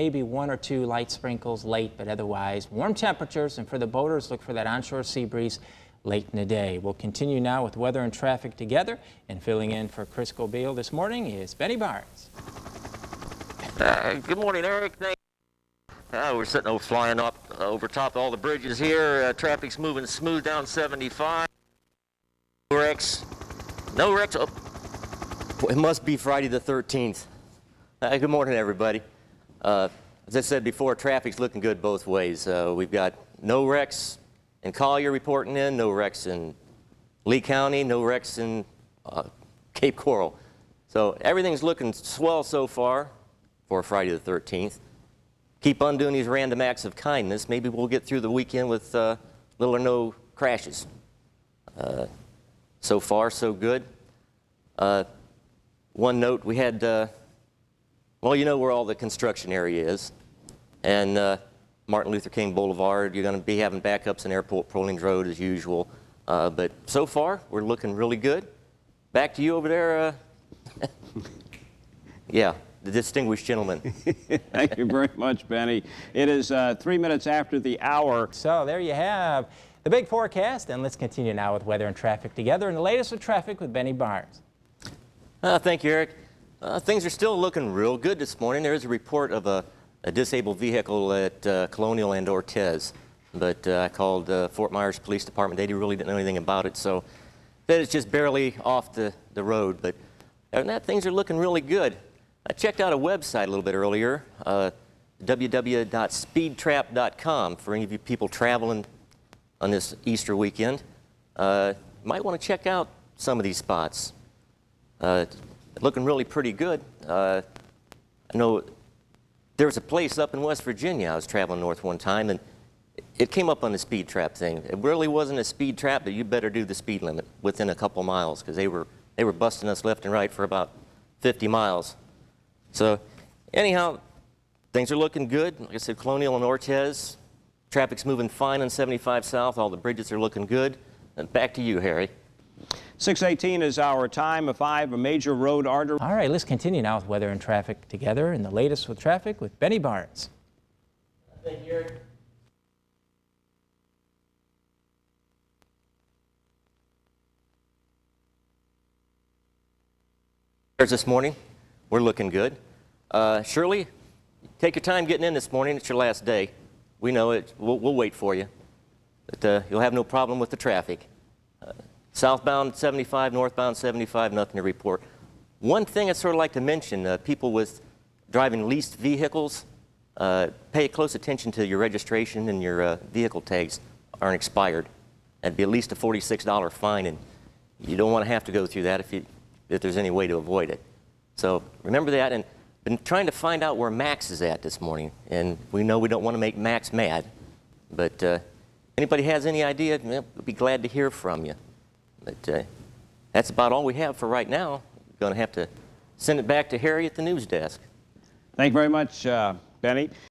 maybe one or two light sprinkles late, but otherwise warm temperatures. And for the boaters, look for that onshore sea breeze late in the day. We'll continue now with weather and traffic together, and filling in for Chris Gobeil this morning is Benny Barnes. Good morning, Eric. We're sitting over flying up over top of all the bridges here. Traffic's moving smooth down 75. No wrecks. No wrecks. Oh, it must be Friday the 13th. Good morning, everybody. As I said before, traffic's looking good both ways. We've got no wrecks in Collier reporting in, no wrecks in Lee County, no wrecks in Cape Coral. So everything's looking swell so far for Friday the 13th. Keep on doing these random acts of kindness. Maybe we'll get through the weekend with little or no crashes. So far, so good. One note, we had, well, you know where all the construction area is. And Martin Luther King Boulevard, you're going to be having backups in Airport Proling Road as usual. But so far, we're looking really good. Back to you over there. Yeah, the distinguished gentleman. Thank you very much, Benny. It is 3 minutes after the hour. So there you have the big forecast, and let's continue now with weather and traffic together. And the latest with traffic with Benny Barnes. Thank you, Eric. Things are still looking real good this morning. There is a report of a disabled vehicle at Colonial and Ortez, but I called Fort Myers Police Department. They really didn't know anything about it, so that is just barely off the road. But other than that, things are looking really good. I checked out a website a little bit earlier, www.speedtrap.com, for any of you people traveling on this Easter weekend. Might want to check out some of these spots. Looking really pretty good. I know there was a place up in West Virginia. I was traveling north one time, and it came up on the speed trap thing. It really wasn't a speed trap, but you better do the speed limit within a couple miles, because they were busting us left and right for about 50 miles. So anyhow, things are looking good. Like I said, Colonial and Ortez, traffic's moving fine on 75 South. All the bridges are looking good. And back to you, Harry. 6:18 is our time. A major road artery. All right, let's continue now with weather and traffic together, and the latest with traffic with Benny Barnes. Thank you, Eric. This morning, we're looking good. Shirley, take your time getting in this morning. It's your last day. We know it. We'll wait for you. But you'll have no problem with the traffic. Southbound 75, northbound 75, nothing to report. One thing I'd sort of like to mention, people with driving leased vehicles, pay close attention to your registration and your vehicle tags aren't expired. That'd be at least a $46 fine, and you don't want to have to go through that if there's any way to avoid it. So remember that, and been trying to find out where Max is at this morning, and we know we don't want to make Max mad, but anybody has any idea, we'll be glad to hear from you. But that's about all we have for right now. We're going to have to send it back to Harry at the news desk. Thank you very much, Benny.